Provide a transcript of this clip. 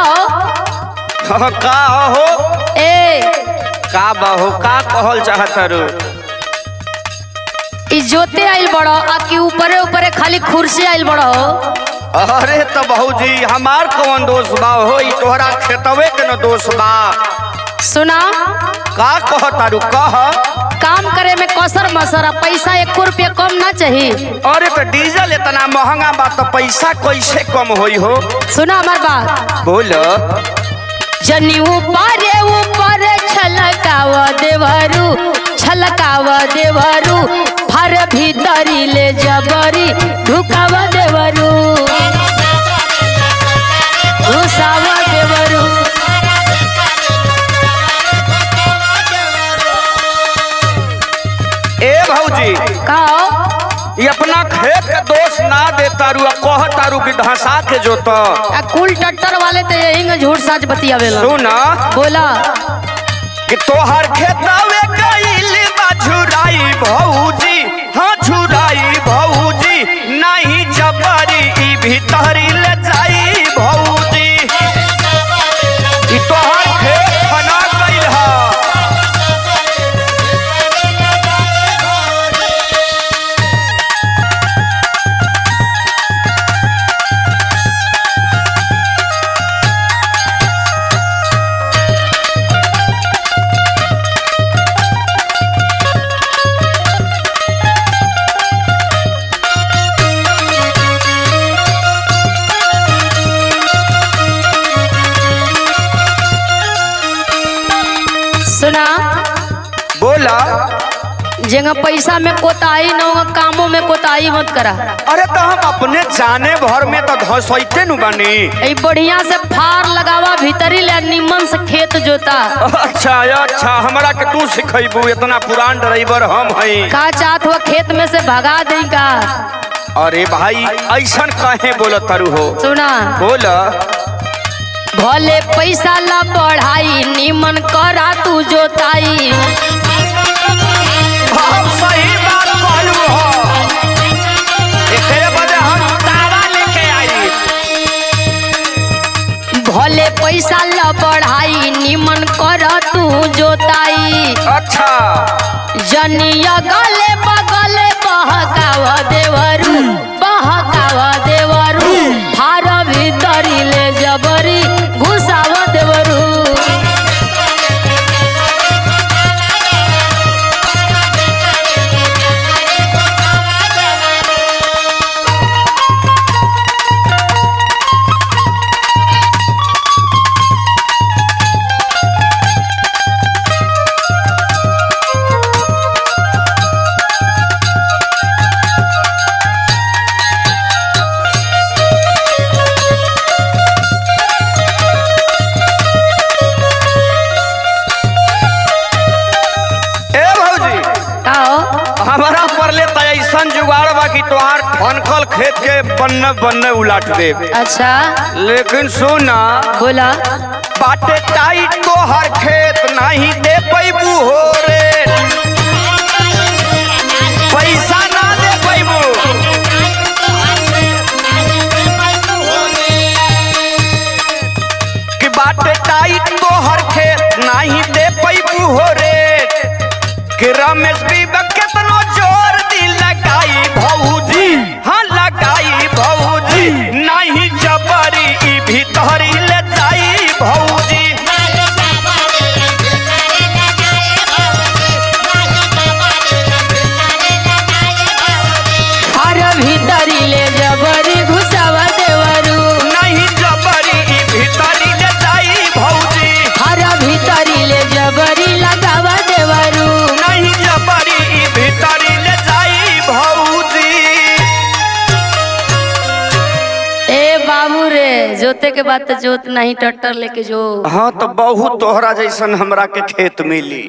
हो का हो ए का बहू का कहल चाहतरू? जोते आइल बड़ो आ कि ऊपरे ऊपरे खाली कुर्सी आइल बड़ो। अरे तो बहूजी हमार कौन दोष बा हो, ई तोहरा खेतवे के न दोष बा। सुना का कहतारू कह। काम करे में कसर मसर, पैसा 1 रुपया कम ना चाहिए। अरे तो डीजल इतना महंगा बा तो पैसा कैसे कम होई हो? सुना हमार बात। बोलो। जनी ऊपरे ऊपरे छलकाव देवरू, छलकाव देवरू, फर भीतरी ले जबरी ढुकाव देवरू, घुसाव देवरू। ए भौजी का ये अपना खेत के दोष ना देतारू, कहतारू कि धसा के जोत। कुल ट्रैक्टर वाले तो यही झूठ साच बतियावेला। सुना बोला कि तोहर खेतवे गइल बा झुराई भौजी, हाँ झुराई भौजी, नहीं जबरी ई भीतरी ले जाई भौजी। ई तोहर खेत बना गइल हा। सुना बोला। जगह पैसा में कोताही न हो, कामों में कोताही मत करा। अरे तो हम अपने जाने भर में तो धसैते नु बानी। ए बढ़िया से फार लगावा, भीतरी ले निमन से खेत जोता। अच्छा अच्छा, हमरा के तू सिखैबू, इतना पुरान ड्राइवर हम हई। का चाहत हुआ खेत में से भगा दे का? अरे भाई ऐसन काहे बोलत तारू हो? सुना बोला। भले पैसा ला बढ़ाई, निमन करा तू जोताई। हम सही बात कहलू हो। एकरे बदे हम तावा लेके आई। भले पैसा ला बढ़ाई, निमन करा तू जोताई। अच्छा जनिया गले बगले बहकाव देवरू, बहकाव देवरू, फार भीतरी ले जबरी घुसाव देवरू। हमारा परले त ऐसन जुगाड़ बा कि तोहार ठनकल खेत के बन्ने बन्ने उलाट दे। अच्छा लेकिन सुना बोला। बाटे टाइट तोहर खेत नहीं दे पैबू हो रे, पैसा ना दे पैबू। कि बाटे टाइट तोहर खेत नहीं दे पैबू हो रे, कि रमेश भी केतनो जोर दी लगाई भौजी, हाँ लगाई भौजी, नहीं जबरी ई भीतरी ले जाई भौजी। फार भीतरी ले जबरी घुसावा देवरू, नहीं जबरी ई भीतरी ले जाई भौजी। फार भीतरी ले जबरी लगावा देवरू, नहीं जबरी ई भीतरी ले जाई भौजी। ए बाबू रे, जोते के बाद तो जोत नहीं, ट्रैक्टर लेके जो। हाँ तो बहुत तोहरा जैसन हमरा के खेत मिली।